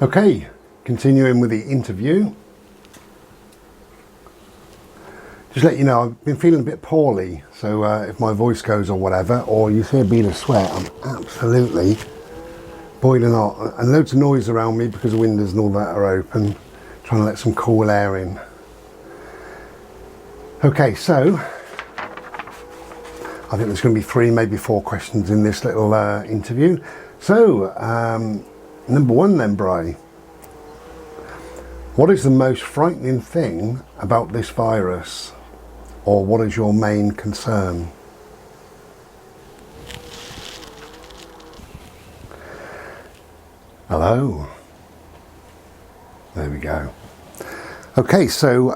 Okay, continuing with the interview. Just let you know, I've been feeling a bit poorly, so if my voice goes or whatever, or you see a bead of sweat, I'm absolutely boiling hot. And loads of noise around me because the windows and all that are open, trying to let some cool air in. Okay, so I think there's going to be 3, maybe 4 questions in this little interview. So, number 1 then, Bri. What is the most frightening thing about this virus? Or what is your main concern? Hello. There we go. Okay, so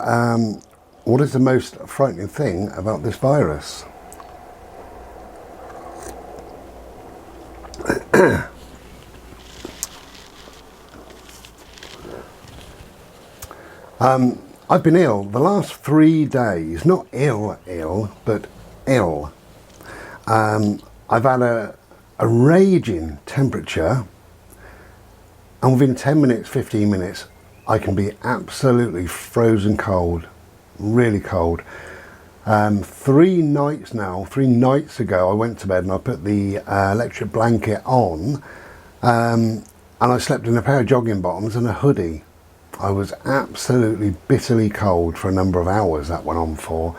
what is the most frightening thing about this virus? I've been ill the last 3 days, not ill, but ill. I've had a raging temperature, and within 10 minutes, 15 minutes, I can be absolutely frozen cold, really cold. 3 nights ago, I went to bed and I put the electric blanket on, and I slept in a pair of jogging bottoms and a hoodie. I was absolutely bitterly cold for a number of hours that went on for.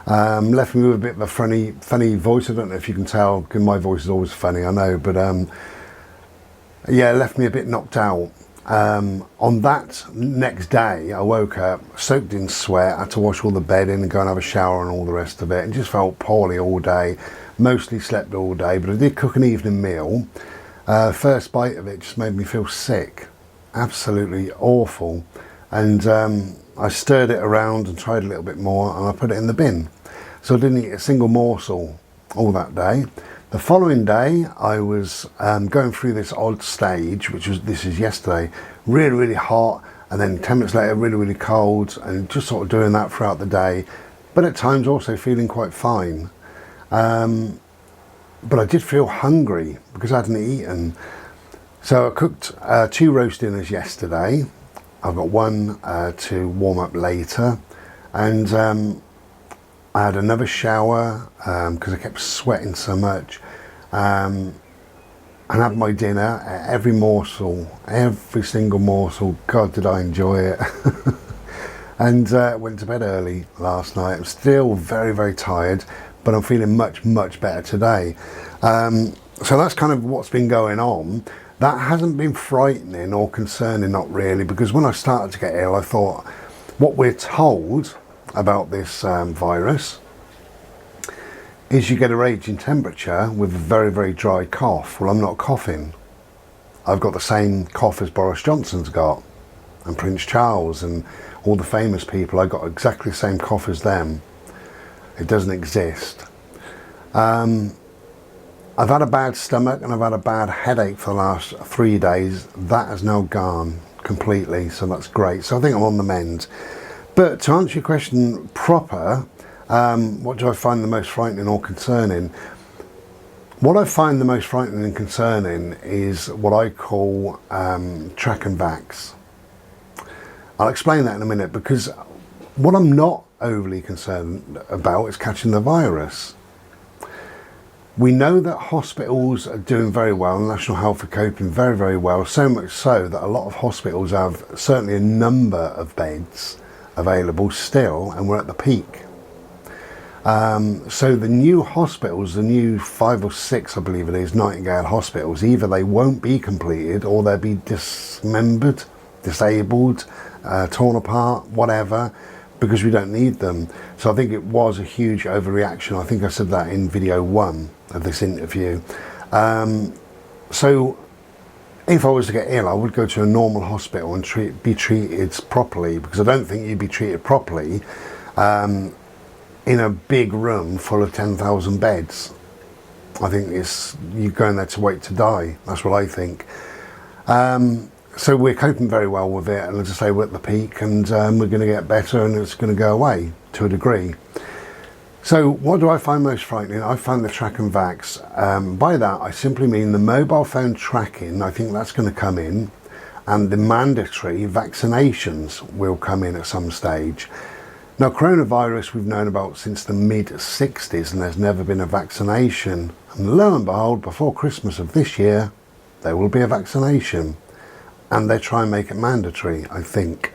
Left me with a bit of a funny voice. I don't know if you can tell, because my voice is always funny, I know, but yeah, left me a bit knocked out. On that next day, I woke up soaked in sweat, had to wash all the bedding and go and have a shower and all the rest of it, and just felt poorly all day. Mostly slept all day, but I did cook an evening meal. First bite of it just made me feel sick. Absolutely awful. And I stirred it around and tried a little bit more, and I put it in the bin. So I didn't eat a single morsel all that day. The following day, I was going through this odd stage, this is yesterday, really hot, and then 10 minutes later, really cold, and just sort of doing that throughout the day, but at times also feeling quite fine. But I did feel hungry because I hadn't eaten. So I cooked 2 roast dinners yesterday. I've got 1 to warm up later, and I had another shower because I kept sweating so much, and had my dinner. Every single morsel, God did I enjoy it. And went to bed early last night. I'm still very tired, but I'm feeling much better today. So that's kind of what's been going on. That hasn't been frightening or concerning, not really, because when I started to get ill, I thought, what we're told about this virus is you get a raging temperature with a very dry cough. Well, I'm not coughing. I've got the same cough as Boris Johnson's got, and Prince Charles, and all the famous people. I got exactly the same cough as them. It doesn't exist. I've had a bad stomach and I've had a bad headache for the last 3 days. That has now gone completely, so that's great. So I think I'm on the mend. But to answer your question proper, what do I find the most frightening or concerning? What I find the most frightening and concerning is what I call track and vax. I'll explain that in a minute, because what I'm not overly concerned about is catching the virus. We know that hospitals are doing very well, and National Health are coping very well, so much so that a lot of hospitals have certainly a number of beds available still, and we're at the peak. So the new hospitals, the new 5 or 6, I believe it is, Nightingale hospitals, either they won't be completed or they'll be dismembered, disabled, torn apart, whatever, because we don't need them. So I think it was a huge overreaction. I think I said that in video 1 of this interview. So if I was to get ill, I would go to a normal hospital and be treated properly, because I don't think you'd be treated properly in a big room full of 10,000 beds. I think you're going there to wait to die. That's what I think. So we're coping very well with it, and as I say, we're at the peak, and we're going to get better, and it's going to go away to a degree. So what do I find most frightening? I find the track and vax. By that I simply mean the mobile phone tracking. I think that's going to come in, and the mandatory vaccinations will come in at some stage. Now, coronavirus we've known about since the mid-60s, and there's never been a vaccination. And lo and behold, before Christmas of this year, there will be a vaccination. And they try and make it mandatory, I think.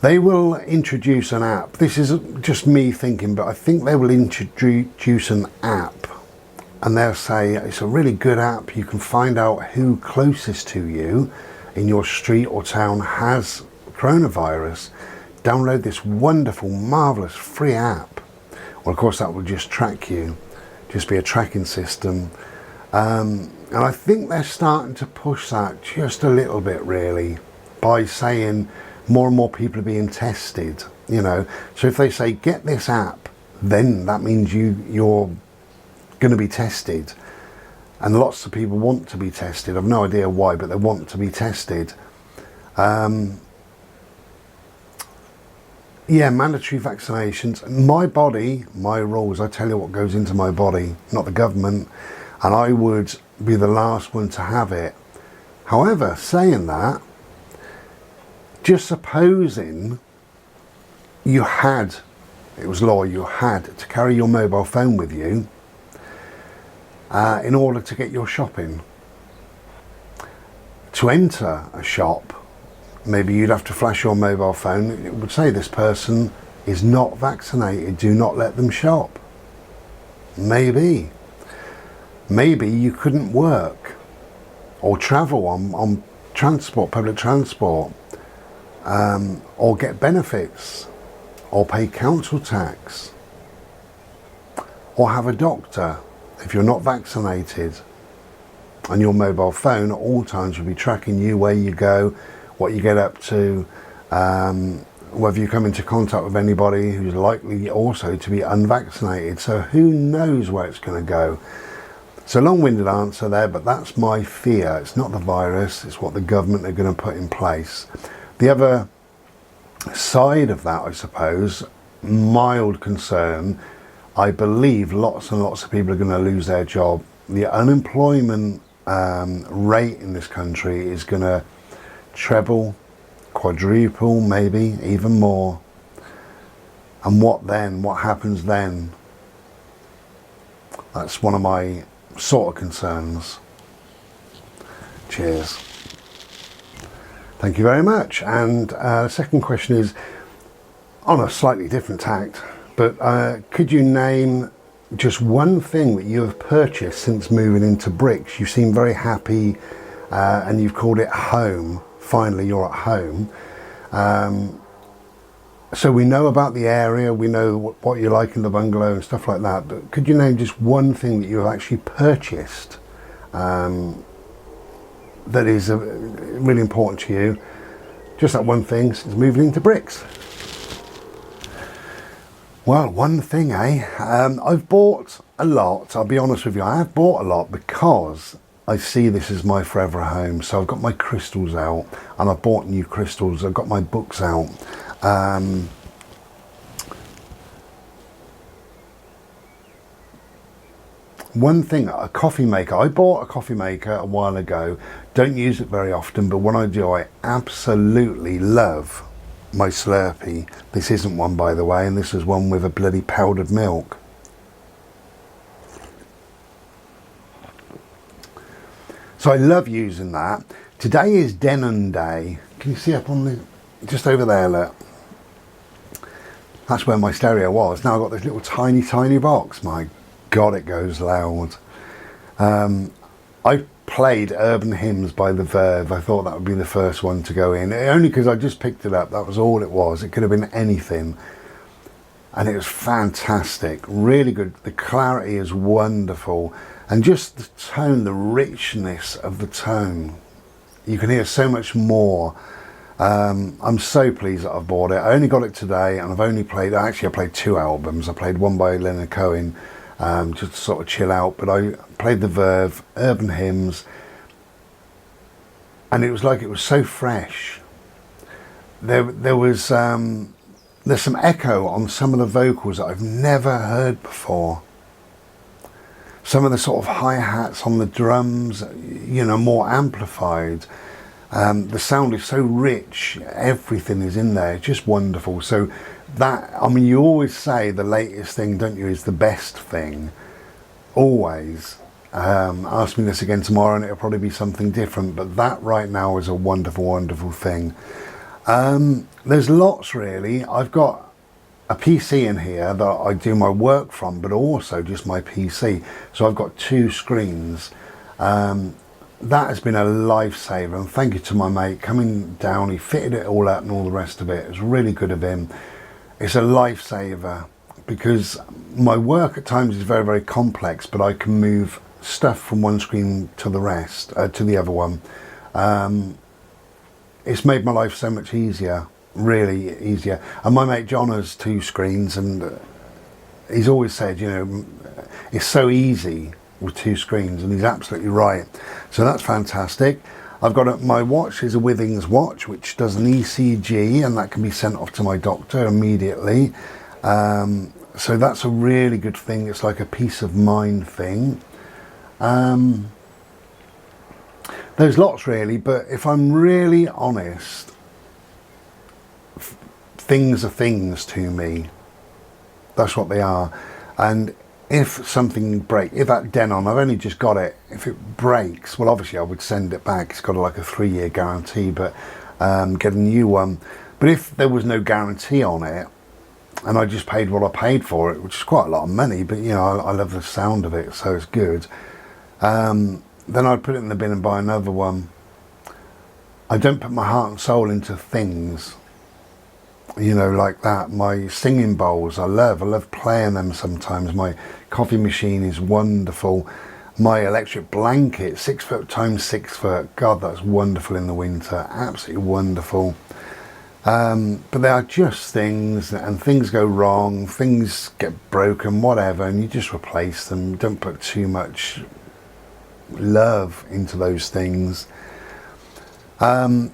They will introduce an app. This is just me thinking, but I think they will introduce an app. And they'll say it's a really good app. You can find out who closest to you in your street or town has coronavirus. Download this wonderful, marvellous free app. Well, of course, that will just track you, just be a tracking system. And I think they're starting to push that just a little bit, really, by saying more and more people are being tested, you know. So if they say, get this app, then that means you're going to be tested. And lots of people want to be tested. I've no idea why, but they want to be tested. Yeah, mandatory vaccinations. My body, my rules. I tell you what goes into my body, not the government. And I would be the last one to have it. However, saying that, just supposing you had, it was law, you had to carry your mobile phone with you in order to get your shopping. To enter a shop, maybe you'd have to flash your mobile phone. It would say this person is not vaccinated, do not let them shop. Maybe. Maybe you couldn't work or travel on transport, public transport, or get benefits, or pay council tax, or have a doctor if you're not vaccinated. And your mobile phone at all times will be tracking you, where you go, what you get up to, whether you come into contact with anybody who's likely also to be unvaccinated. So who knows where it's going to go. It's a long-winded answer there, but that's my fear. It's not the virus, it's what the government are going to put in place. The other side of that, I suppose, mild concern, I believe lots and lots of people are going to lose their job. The unemployment rate in this country is going to treble, quadruple, maybe even more. And what then? What happens then? That's one of my sort of concerns. Cheers. Thank you very much. And the second question is on a slightly different tact, but could you name just one thing that you have purchased since moving into bricks? You seem very happy and you've called it home. Finally, you're at home. So we know about the area, we know what you like in the bungalow and stuff like that, but could you name just one thing that you have actually purchased that is really important to you? Just that one thing since moving into bricks. Well, one thing, eh? I've bought a lot, I'll be honest with you. I have bought a lot because I see this as my forever home. So I've got my crystals out and I've bought new crystals. I've got my books out. One thing, a coffee maker. I bought a coffee maker a while ago. Don't use it very often, but when I do, I absolutely love my Slurpee. This isn't one, by the way, and this is one with a bloody powdered milk. So I love using that. Today is Denon Day. Can you see up on the, just over there, look. That's where my stereo was. Now I've got this little tiny, tiny box. My God, it goes loud. I played Urban Hymns by the Verve. I thought that would be the first one to go in. Only because I just picked it up. That was all it was. It could have been anything. And it was fantastic. Really good. The clarity is wonderful. And just the tone, the richness of the tone. You can hear so much more. I'm so pleased that I've bought it. I only got it today and I've only played, actually I played two albums. I played one by Leonard Cohen, just to sort of chill out, but I played the Verve, Urban Hymns, and it was like it was so fresh. There was, there's some echo on some of the vocals that I've never heard before. Some of the sort of hi-hats on the drums, you know, more amplified. The sound is so rich, everything is in there, it's just wonderful. So that, I mean, you always say the latest thing, don't you, is the best thing, always. Ask me this again tomorrow and it'll probably be something different, but that right now is a wonderful, wonderful thing. There's lots really. I've got a PC in here that I do my work from, but also just my PC. So I've got 2 screens. That has been a lifesaver, and thank you to my mate coming down. He fitted it all up and all the rest of it. It was really good of him. It's a lifesaver because my work at times is very, very complex, but I can move stuff from one screen to the rest, to the other one. It's made my life so much easier, really easier. And my mate John has 2 screens, and he's always said, you know, it's so easy with 2 screens, and he's absolutely right. So that's fantastic. I've got my watch is a Withings watch, which does an ECG, and that can be sent off to my doctor immediately. So that's a really good thing. It's like a peace of mind thing. There's lots really, but if I'm really honest, things are things to me. That's what they are. And if something breaks, if that Denon, I've only just got it, if it breaks, well obviously I would send it back. It's got like a 3-year guarantee, but get a new one. But if there was no guarantee on it and I just paid what I paid for it, which is quite a lot of money, but you know, I love the sound of it, so it's good, then I'd put it in the bin and buy another one. I don't put my heart and soul into things, you know, like that. My singing bowls, I love playing them sometimes. My coffee machine is wonderful. My electric blanket, 6 foot times 6 foot, God, that's wonderful in the winter, absolutely wonderful. But they are just things, and things go wrong, things get broken, whatever, and you just replace them. Don't put too much love into those things. One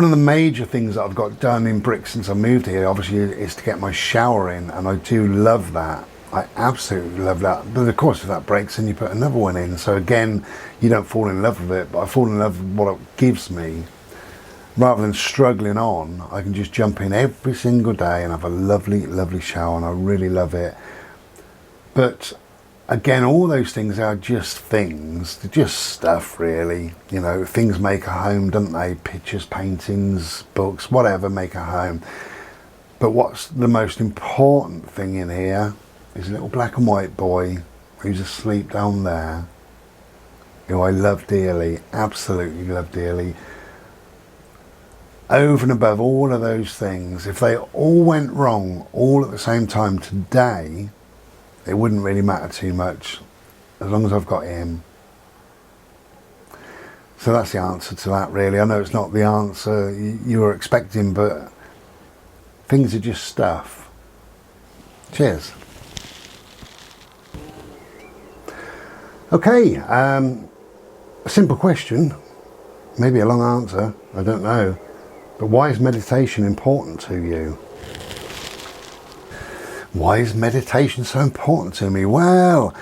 of the major things that I've got done in brick since I moved here, obviously, is to get my shower in, and I do love that. I absolutely love that. But of course, if that breaks, then you put another one in. So again, you don't fall in love with it, but I fall in love with what it gives me. Rather than struggling on, I can just jump in every single day and have a lovely, lovely shower, and I really love it. But again, all those things are just things. They're just stuff, really. You know, things make a home, don't they? Pictures, paintings, books, whatever make a home. But what's the most important thing in here is a little black and white boy who's asleep down there, who I love dearly, absolutely love dearly. Over and above all of those things, if they all went wrong all at the same time today, it wouldn't really matter too much, as long as I've got him. So that's the answer to that, really. I know it's not the answer you were expecting, but things are just stuff. Cheers. Okay, a simple question, maybe a long answer, I don't know. But why is meditation important to you? Why is meditation so important to me? Well,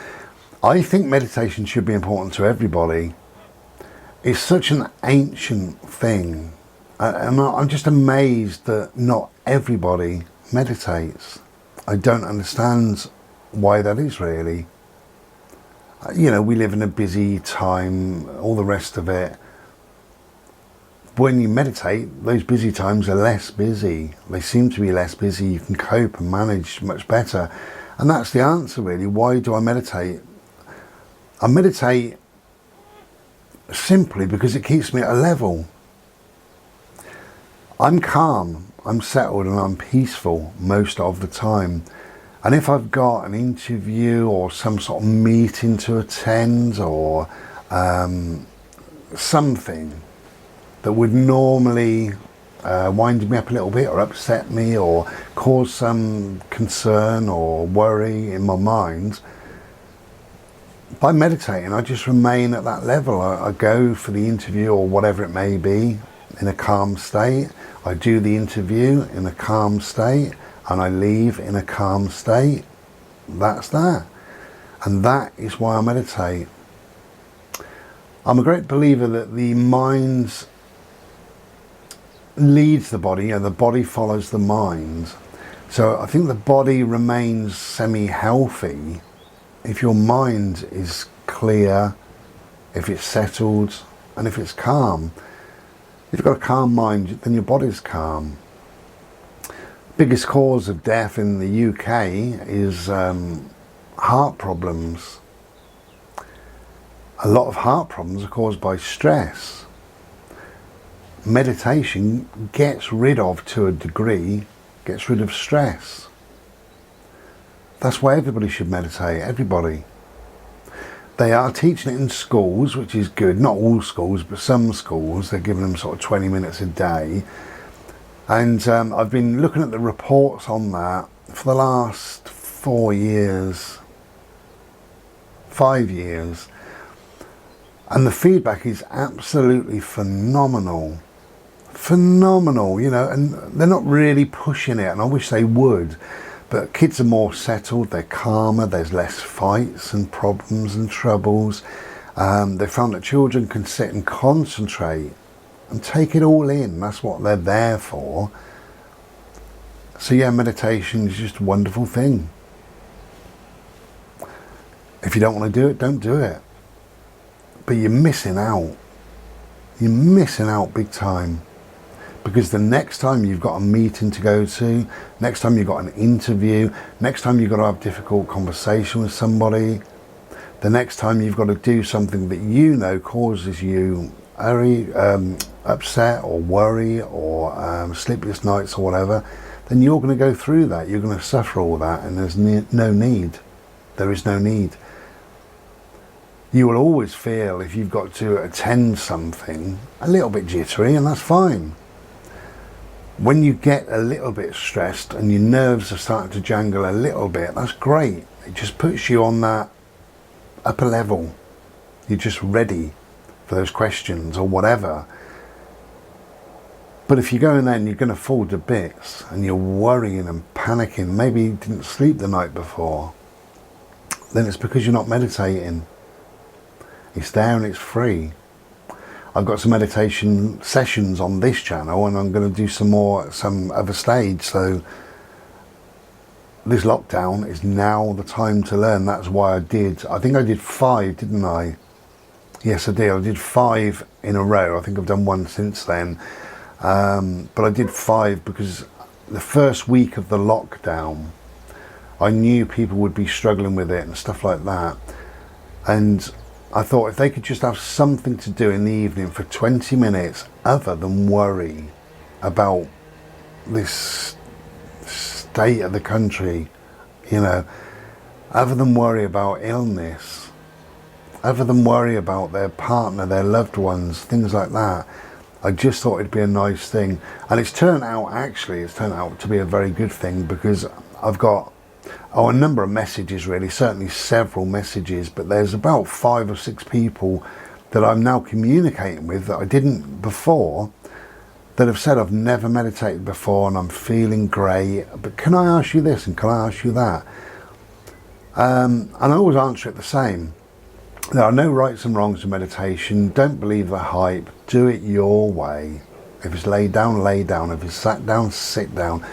I think meditation should be important to everybody. It's such an ancient thing. And I'm just amazed that not everybody meditates. I don't understand why that is, really. You know, we live in a busy time, all the rest of it. When you meditate, those busy times are less busy. They seem to be less busy. You can cope and manage much better. And that's the answer, really. Why do I meditate? I meditate simply because it keeps me at a level. I'm calm, I'm settled, and I'm peaceful most of the time. And if I've got an interview or some sort of meeting to attend, or something that would normally wind me up a little bit or upset me or cause some concern or worry in my mind, by meditating I just remain at that level. I go for the interview or whatever it may be in a calm state. I do the interview in a calm state and I leave in a calm state. That's that. And that is why I meditate. I'm a great believer that the mind leads the body and the body follows the mind. So I think the body remains semi-healthy if your mind is clear, if it's settled, and if it's calm. If you've got a calm mind, then your body's calm. Biggest cause of death in the UK is heart problems. A lot of heart problems are caused by stress. Meditation gets rid of, to a degree, gets rid of stress. That's why everybody should meditate, everybody. They are teaching it in schools, which is good. Not all schools, but some schools. They're giving them sort of 20 minutes a day. And I've been looking at the reports on that for the last 4 years, 5 years. And the feedback is absolutely phenomenal. Phenomenal, you know, and they're not really pushing it, and I wish they would. But kids are more settled, they're calmer, there's less fights and problems and troubles. They found that children can sit and concentrate and take it all in. That's what they're there for. So yeah, meditation is just a wonderful thing. If you don't want to do it, don't do it. But you're missing out. You're missing out big time. Because the next time you've got a meeting to go to, next time you've got an interview, next time you've got to have a difficult conversation with somebody, the next time you've got to do something that you know causes you very upset or worry or sleepless nights or whatever, then you're going to go through that. You're going to suffer all that, and there's no need. There is no need. You will always feel, if you've got to attend something, a little bit jittery, and that's fine. When you get a little bit stressed and your nerves are starting to jangle a little bit, that's great. It just puts you on that upper level. You're just ready for those questions or whatever. But if you go in there and you're going to fall to bits and you're worrying and panicking, maybe you didn't sleep the night before, then it's because you're not meditating. It's there and it's free. I've got some meditation sessions on this channel, and I'm going to do some more at some other stage. So this lockdown is now the time to learn. That's why I think I did 5, didn't I? Yes, I did. I did 5 in a row. I think I've done one since then. But I did 5 because the first week of the lockdown, I knew people would be struggling with it and stuff like that. And I thought if they could just have something to do in the evening for 20 minutes other than worry about this state of the country, you know, other than worry about illness, other than worry about their partner, their loved ones, things like that, I just thought it'd be a nice thing. And it's turned out to be a very good thing, because I've got a number of messages, really, certainly several messages, but there's about 5 or 6 people that I'm now communicating with that I didn't before, that have said, I've never meditated before and I'm feeling great, but can I ask you this and can I ask you that? And I always answer it the same. There are no rights and wrongs in meditation. Don't believe the hype. Do it your way. If it's laid down, lay down. If it's sat down, sit down.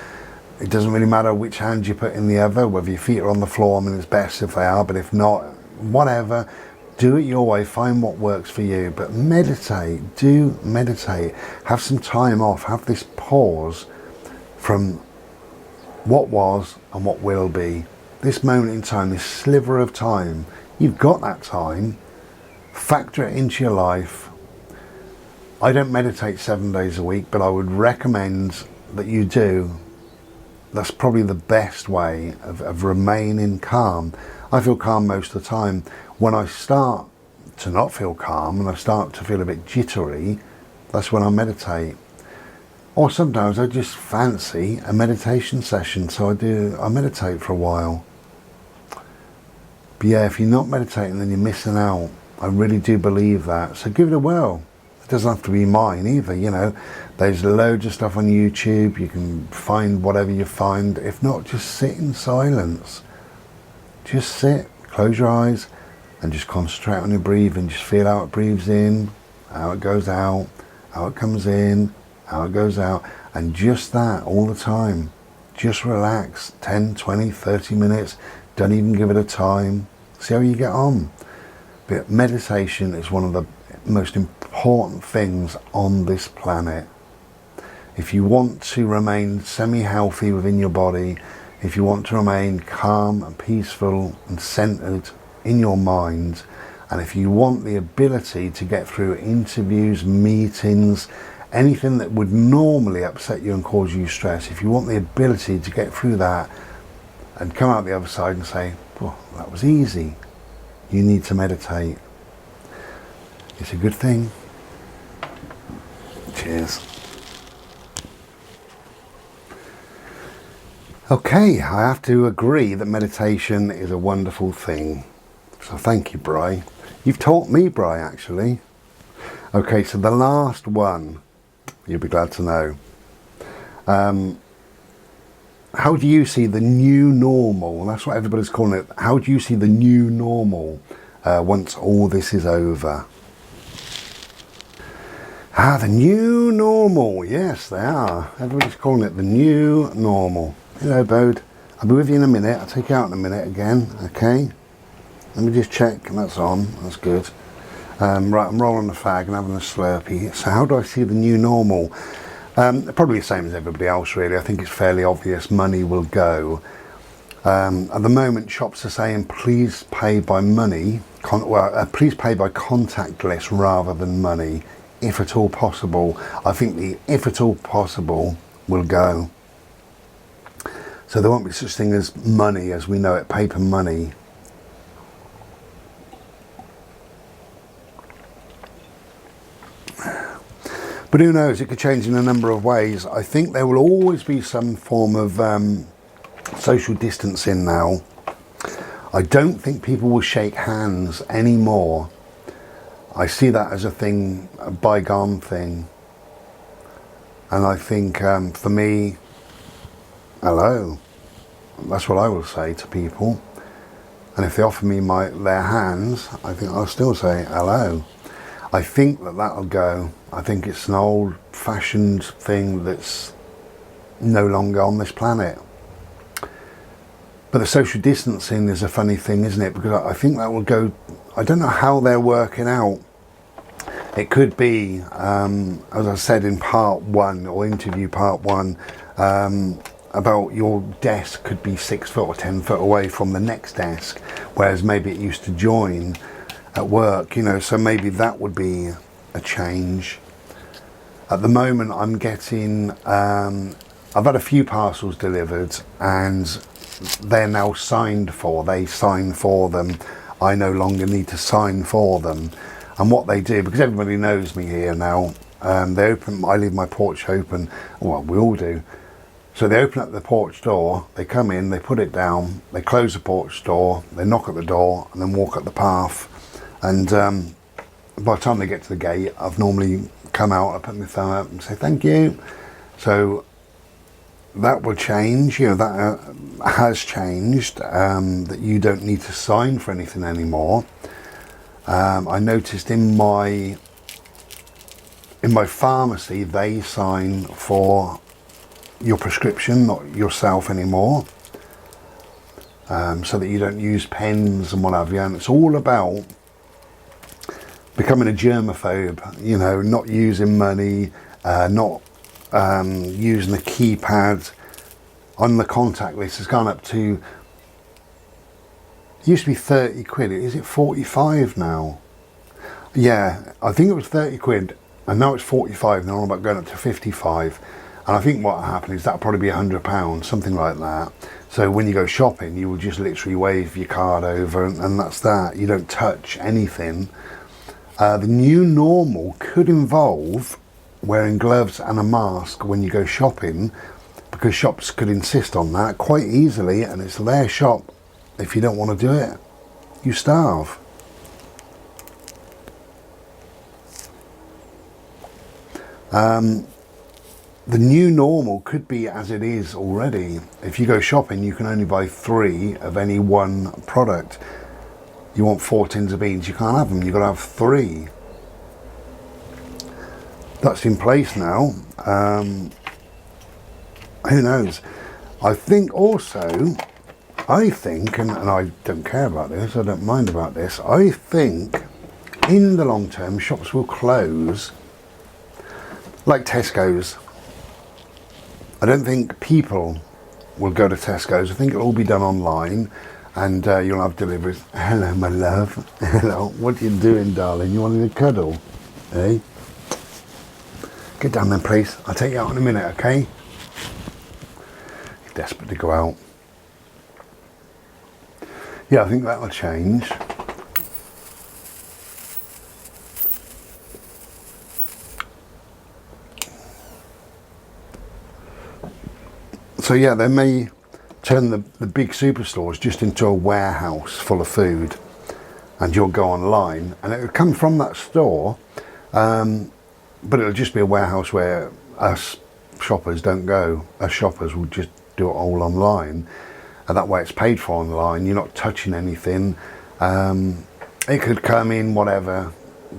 It doesn't really matter which hand you put in the other, whether your feet are on the floor. I mean, it's best if they are, but if not, whatever. Do it your way. Find what works for you. But meditate. Do meditate. Have some time off. Have this pause from what was and what will be. This moment in time, this sliver of time, you've got that time. Factor it into your life. I don't meditate 7 days a week, but I would recommend that you do. That's probably the best way of remaining calm. I feel calm most of the time. When I start to not feel calm and I start to feel a bit jittery, that's when I meditate. Or sometimes I just fancy a meditation session, so I meditate for a while. But yeah, if you're not meditating, then you're missing out. I really do believe that. So give it a whirl. It doesn't have to be mine either, you know. There's loads of stuff on YouTube. You can find whatever you find. If not, just sit in silence. Just sit, close your eyes, and just concentrate on your breathing. Just feel how it breathes in, how it goes out, how it comes in, how it goes out, and just that all the time. Just relax, 10, 20, 30 minutes, don't even give it a time, see how you get on. But meditation is one of the most important things on this planet. If you want to remain semi-healthy within your body, if you want to remain calm and peaceful and centered in your mind, and if you want the ability to get through interviews, meetings, anything that would normally upset you and cause you stress, if you want the ability to get through that and come out the other side and say, well, that was easy, you need to meditate. It's a good thing. Cheers. Okay, I have to agree that meditation is a wonderful thing. So thank you, Bri. You've taught me, Bri, actually. Okay, so the last one, you'll be glad to know. How do you see the new normal? That's what everybody's calling it. How do you see the new normal once all this is over? The new normal. Yes, they are. Everybody's calling it the new normal. Hello, Bode. I'll be with you in a minute. I'll take you out in a minute again. Okay. Let me just check. That's on. That's good. Right, I'm rolling the fag and having a Slurpee. So how do I see the new normal? Probably the same as everybody else, really. I think it's fairly obvious. Money will go. At the moment, shops are saying, please pay by money. Please pay by contactless rather than money, if at all possible. I think the if at all possible will go. So there won't be such thing as money as we know it, paper money. But who knows, it could change in a number of ways. I think there will always be some form of social distancing now. I don't think people will shake hands anymore. I see that as a thing, a bygone thing. And I think for me, hello. That's what I will say to people. And if they offer me their hands, I think I'll still say hello. I think that'll go. I think it's an old-fashioned thing that's no longer on this planet. But the social distancing is a funny thing, isn't it? Because I think that will go. I don't know how they're working out. It could be, as I said in part one, or interview part one, about your desk could be 6 foot or 10 foot away from the next desk, whereas maybe it used to join at work, you know, so maybe that would be a change. At the moment I'm getting, I've had a few parcels delivered and they're now signed for. They sign for them. I no longer need to sign for them. And what they do, because everybody knows me here now, they open, I leave my porch open, well, we all do. So they open up the porch door, they come in, they put it down, they close the porch door, they knock at the door and then walk up the path. And by the time they get to the gate, I've normally come out, I put my thumb up and say thank you. So that will change, you know, that has changed, that you don't need to sign for anything anymore. I noticed in my pharmacy, they sign for your prescription, not yourself anymore, so that you don't use pens and what have you. And it's all about becoming a germaphobe, you know, not using money, not using the keypad. On the contact list, it's gone up to, it used to be 30 quid, is it 45 now? Yeah, I think it was 30 quid, and now it's 45, and they're all about going up to 55. And I think what will happen is that'll probably be £100, something like that. So when you go shopping, you will just literally wave your card over and that's that. You don't touch anything. The new normal could involve wearing gloves and a mask when you go shopping, because shops could insist on that quite easily, and it's their shop. If you don't want to do it, you starve. The new normal could be as it is already. If you go shopping, you can only buy 3 of any one product. You want 4 tins of beans, you can't have them, you've got to have 3. That's in place now. Who knows? I think also, and I don't care about this, I don't mind about this, I think in the long term shops will close, like Tesco's. I don't think people will go to Tesco's. I think it'll all be done online, and you'll have deliveries. Hello, my love. Hello. What are you doing, darling? You wanting a cuddle? Eh? Get down then, please. I'll take you out in a minute, okay? You're desperate to go out. Yeah, I think that'll change. So yeah, they may turn the big superstores just into a warehouse full of food, and you'll go online and it'll come from that store, but it'll just be a warehouse where us shoppers don't go. Us shoppers will just do it all online, and that way it's paid for online. You're not touching anything. It could come in whatever,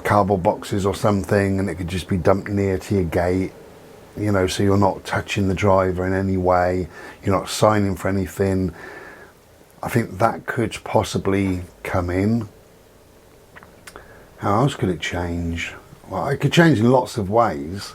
cardboard boxes or something, and it could just be dumped near to your gate. You know, so you're not touching the driver in any way, you're not signing for anything. I think that could possibly come in. How else could it change? Well, it could change in lots of ways.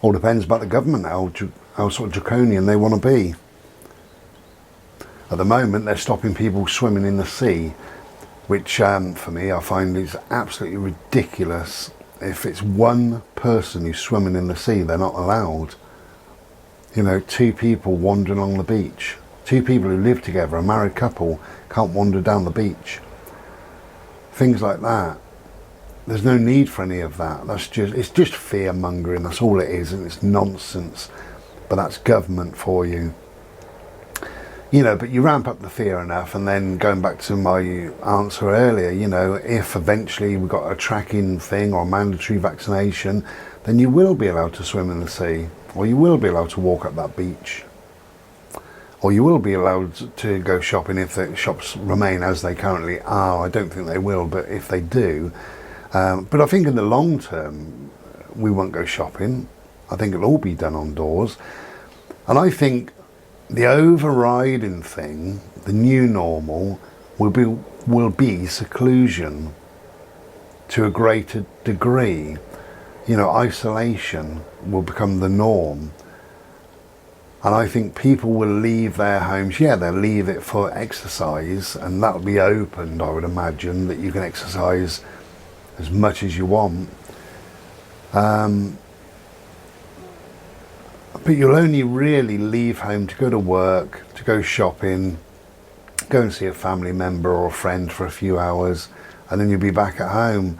All depends about the government, how sort of draconian they want to be. At the moment, they're stopping people swimming in the sea, which for me, I find is absolutely ridiculous. If it's one person who's swimming in the sea, they're not allowed. You know, 2 people wandering along the beach. 2 people who live together, a married couple, can't wander down the beach. Things like that. There's no need for any of that. It's just fear mongering. That's all it is, and it's nonsense. But that's government for you. You know, but you ramp up the fear enough, and then going back to my answer earlier, you know, if eventually we've got a tracking thing or a mandatory vaccination, then you will be allowed to swim in the sea, or you will be allowed to walk up that beach, or you will be allowed to go shopping if the shops remain as they currently are. I don't think they will, but if they do, but I think in the long term we won't go shopping. I think it'll all be done on doors, and I think the overriding thing, the new normal, will be seclusion to a greater degree. You know, isolation will become the norm. And I think people will leave their homes. Yeah, they'll leave it for exercise, and that'll be opened, I would imagine, that you can exercise as much as you want. But you'll only really leave home to go to work, to go shopping, go and see a family member or a friend for a few hours, and then you'll be back at home.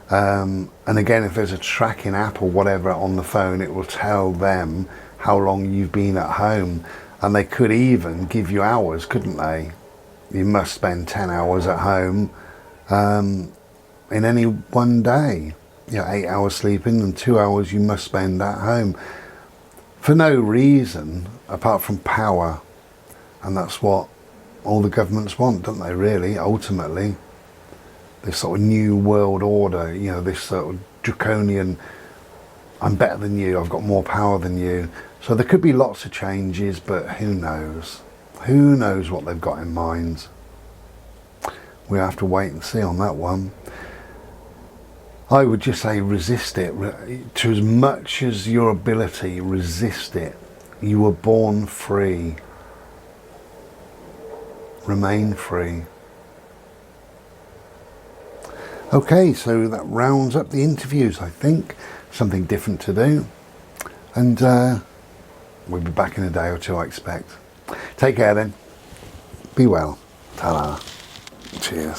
And again, if there's a tracking app or whatever on the phone, it will tell them how long you've been at home. And they could even give you hours, couldn't they? You must spend 10 hours at home in any one day. You know, 8 hours sleeping and 2 hours you must spend at home. For no reason apart from power, and that's what all the governments want, don't they, really, ultimately? This sort of new world order, you know, this sort of draconian, I'm better than you, I've got more power than you. So there could be lots of changes, but who knows? Who knows what they've got in mind? We have to wait and see on that one. I would just say resist it to as much as your ability. Resist it. You were born free. Remain free. Okay, so that rounds up the interviews, I think. Something different to do. And we'll be back in a day or two, I expect. Take care then. Be well. Ta-da. Cheers.